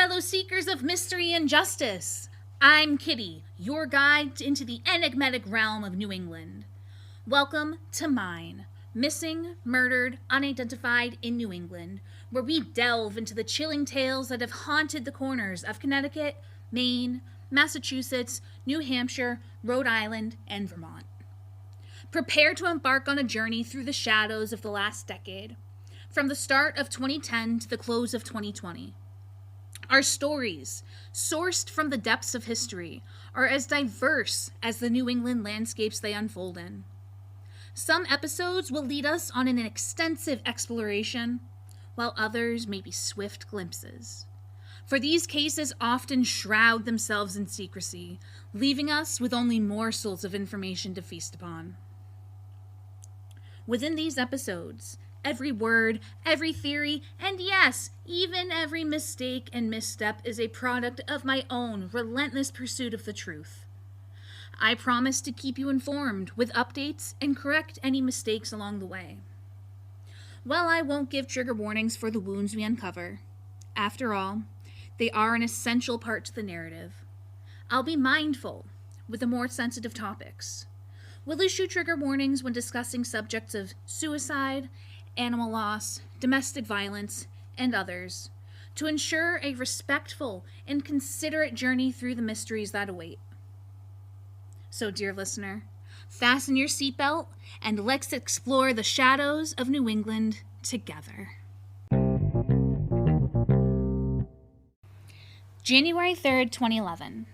fellow seekers of mystery and justice. I'm Kitty, your guide into the enigmatic realm of New England. Welcome to Mine, Missing, Murdered, Unidentified in New England, where we delve into the chilling tales that have haunted the corners of Connecticut, Maine, Massachusetts, New Hampshire, Rhode Island, and Vermont. Prepare to embark on a journey through the shadows of the last decade, from the start of 2010 to the close of 2020. Our stories, sourced from the depths of history, are as diverse as the New England landscapes they unfold in. Some episodes will lead us on an extensive exploration, while others may be swift glimpses. For these cases often shroud themselves in secrecy, leaving us with only morsels of information to feast upon. Within these episodes, every word, every theory, and yes, even every mistake and misstep is a product of my own relentless pursuit of the truth. I promise to keep you informed with updates and correct any mistakes along the way. While I won't give trigger warnings for the wounds we uncover, after all, they are an essential part to the narrative. I'll be mindful with the more sensitive topics. We'll issue trigger warnings when discussing subjects of suicide, animal loss, domestic violence, and others, to ensure a respectful and considerate journey through the mysteries that await. So, dear listener, fasten your seatbelt and let's explore the shadows of New England together. January 3rd, 2011.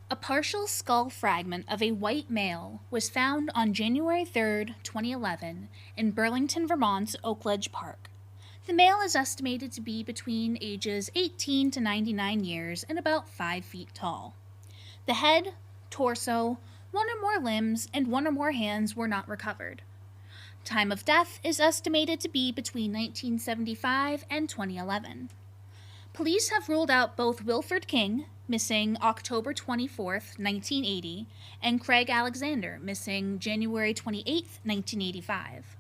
A partial skull fragment of a white male was found on January 3rd, 2011 in Burlington, Vermont's Oakledge Park. The male is estimated to be between ages 18 to 99 years and about 5 feet tall. The head, torso, one or more limbs, and one or more hands were not recovered. Time of death is estimated to be between 1975 and 2011. Police have ruled out both Wilford King, missing October 24th, 1980, and Craig Alexander, missing January 28th, 1985.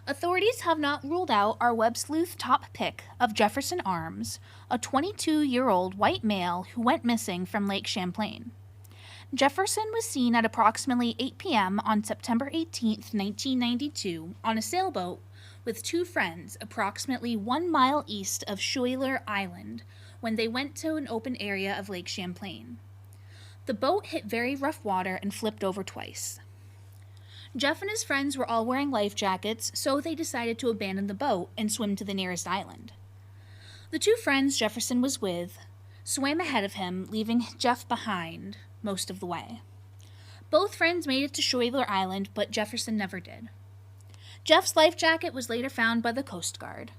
Authorities have not ruled out our web sleuth top pick of Jefferson Arms, a 22-year-old white male who went missing from Lake Champlain. Jefferson was seen at approximately 8 p.m. on September 18, 1992, on a sailboat with two friends approximately 1 mile east of Schuyler Island when they went to an open area of Lake Champlain. The boat hit very rough water and flipped over twice. Jeff and his friends were all wearing life jackets, so they decided to abandon the boat and swim to the nearest island. The two friends Jefferson was with swam ahead of him, leaving Jeff behind most of the way. Both friends made it to Schuyler Island, but Jefferson never did. Jeff's life jacket was later found by the Coast Guard.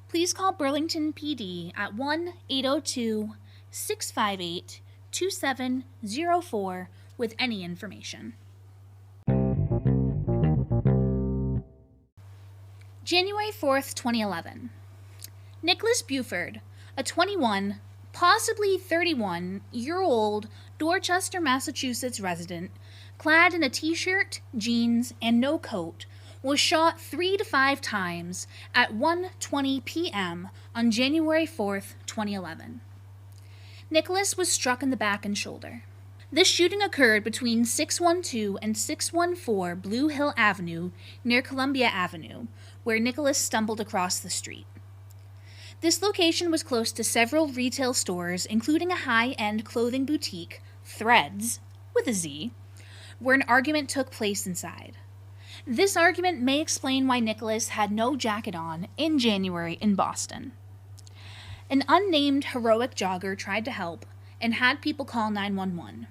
Please call Burlington PD at 1-802-658-2704 with any information. January 4th, 2011. Nicholas Bufford, a 21, possibly 31-year-old Dorchester, Massachusetts resident, clad in a t-shirt, jeans, and no coat, was shot 3 to 5 times at 1:20 p.m. on January 4th, 2011. Nicholas was struck in the back and shoulder. This shooting occurred between 612 and 614 Blue Hill Avenue near Columbia Avenue, where Nicholas stumbled across the street. This location was close to several retail stores, including a high-end clothing boutique, Threads, with a Z, where an argument took place inside. This argument may explain why Nicholas had no jacket on in January in Boston. An unnamed heroic jogger tried to help and had people call 911.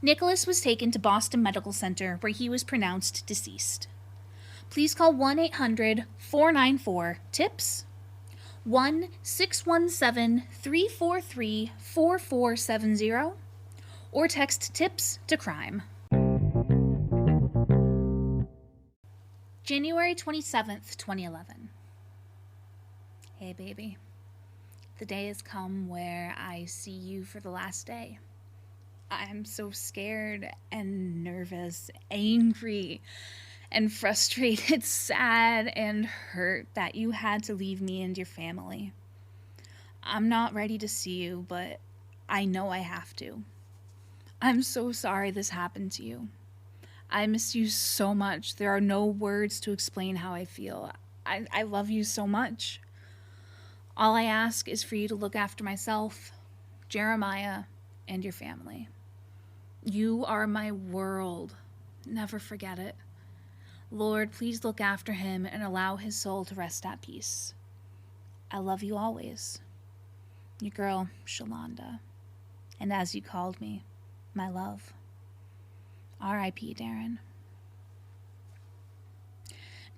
Nicholas was taken to Boston Medical Center, where he was pronounced deceased. Please call 1-800-494-TIPS, 1-617-343-4470, or text TIPS to crime. January 27th, 2011. Hey, baby. The day has come where I see you for the last day. I'm so scared and nervous, angry and frustrated, sad and hurt that you had to leave me and your family. I'm not ready to see you, but I know I have to. I'm so sorry this happened to you. I miss you so much. There are no words to explain how I feel. I love you so much. All I ask is for you to look after myself, Jeremiah, and your family. You are my world. Never forget it. Lord, please look after him and allow his soul to rest at peace. I love you always. Your girl, Shalonda. And as you called me, my love. R.I.P. Darin.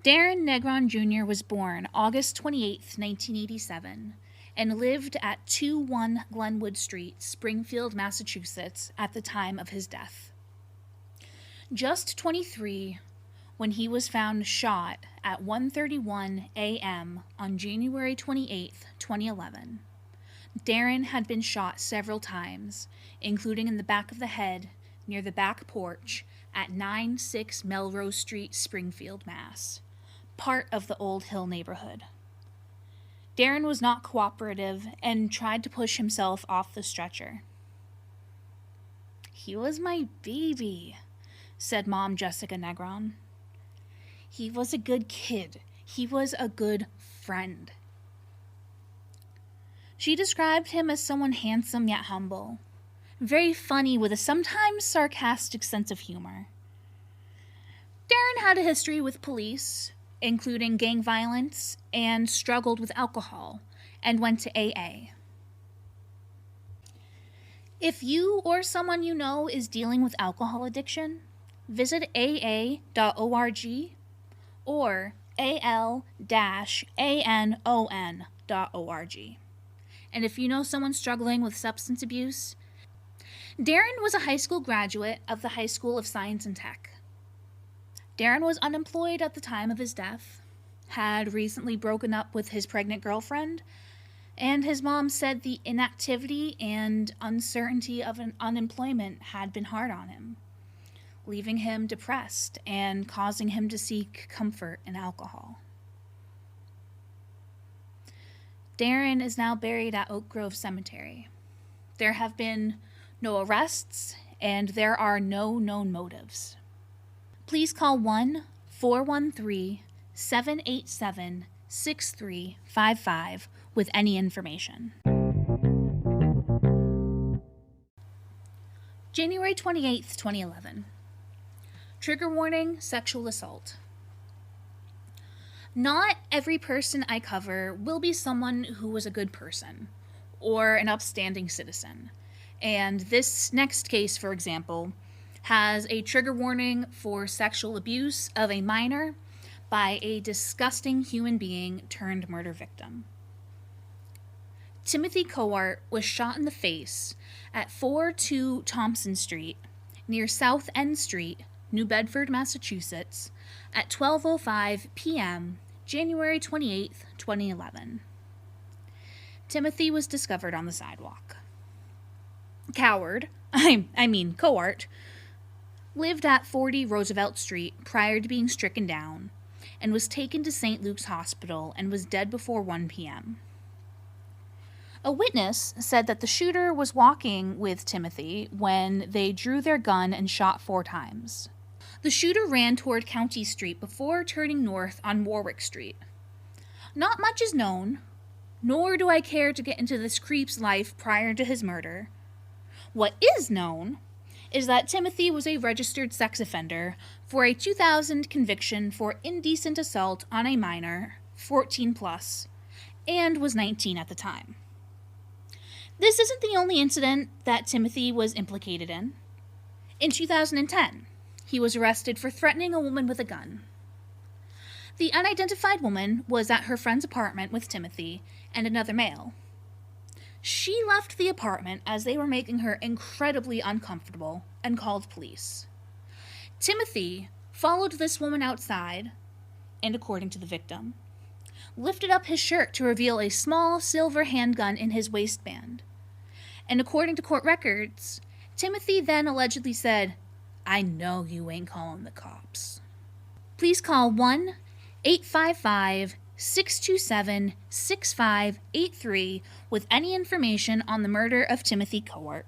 Darin Negron Jr. was born August 28, 1987, and lived at 21 Glenwood Street, Springfield, Massachusetts, at the time of his death. Just 23, when he was found shot at 1:31 a.m. on January 28, 2011. Darin had been shot several times, including in the back of the head near the back porch at 96 Melrose Street, Springfield, Mass., part of the Old Hill neighborhood. Darin was not cooperative and tried to push himself off the stretcher. "He was my baby," said Mom Jessica Negron. "He was a good kid. He was a good friend." She described him as someone handsome yet humble, very funny with a sometimes sarcastic sense of humor. Darin had a history with police, including gang violence, and struggled with alcohol, and went to AA. If you or someone you know is dealing with alcohol addiction, visit aa.org or al-anon.org. And if you know someone struggling with substance abuse, Darin was a high school graduate of the High School of Science and Tech. Darin was unemployed at the time of his death, had recently broken up with his pregnant girlfriend, and his mom said the inactivity and uncertainty of unemployment had been hard on him, leaving him depressed and causing him to seek comfort in alcohol. Darin is now buried at Oak Grove Cemetery. There have been no arrests, and there are no known motives. Please call 1-413-787-6355 with any information. January 28th, 2011. Trigger warning: sexual assault. Not every person I cover will be someone who was a good person or an upstanding citizen. And this next case, for example, has a trigger warning for sexual abuse of a minor by a disgusting human being turned murder victim. Timothy Coart was shot in the face at 42 Thompson Street, near South End Street, New Bedford, Massachusetts, at 12:05 p.m., January 28, 2011. Timothy was discovered on the sidewalk. Coart lived at 40 Roosevelt Street prior to being stricken down and was taken to St. Luke's Hospital and was dead before 1 p.m. A witness said that the shooter was walking with Timothy when they drew their gun and shot 4 times. The shooter ran toward County Street before turning north on Warwick Street. Not much is known, nor do I care to get into this creep's life prior to his murder. What is known is that Timothy was a registered sex offender for a 2000 conviction for indecent assault on a minor, 14 plus, and was 19 at the time. This isn't the only incident that Timothy was implicated in. In 2010, he was arrested for threatening a woman with a gun. The unidentified woman was at her friend's apartment with Timothy and another male. She left the apartment as they were making her incredibly uncomfortable and called police. Timothy followed this woman outside and, according to the victim, lifted up his shirt to reveal a small silver handgun in his waistband. And according to court records, Timothy then allegedly said, "I know you ain't calling the cops." Please call 1-855 627-6583 with any information on the murder of Timothy Court.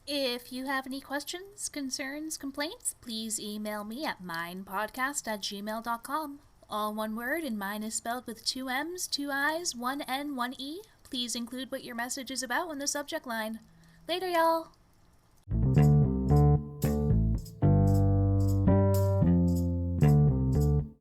If you have any questions, concerns, complaints, please email me at minepodcast@gmail.com. All one word, and mine is spelled with 2 M's, 2 I's, 1 N, 1 E. Please include what your message is about in the subject line. Later, y'all!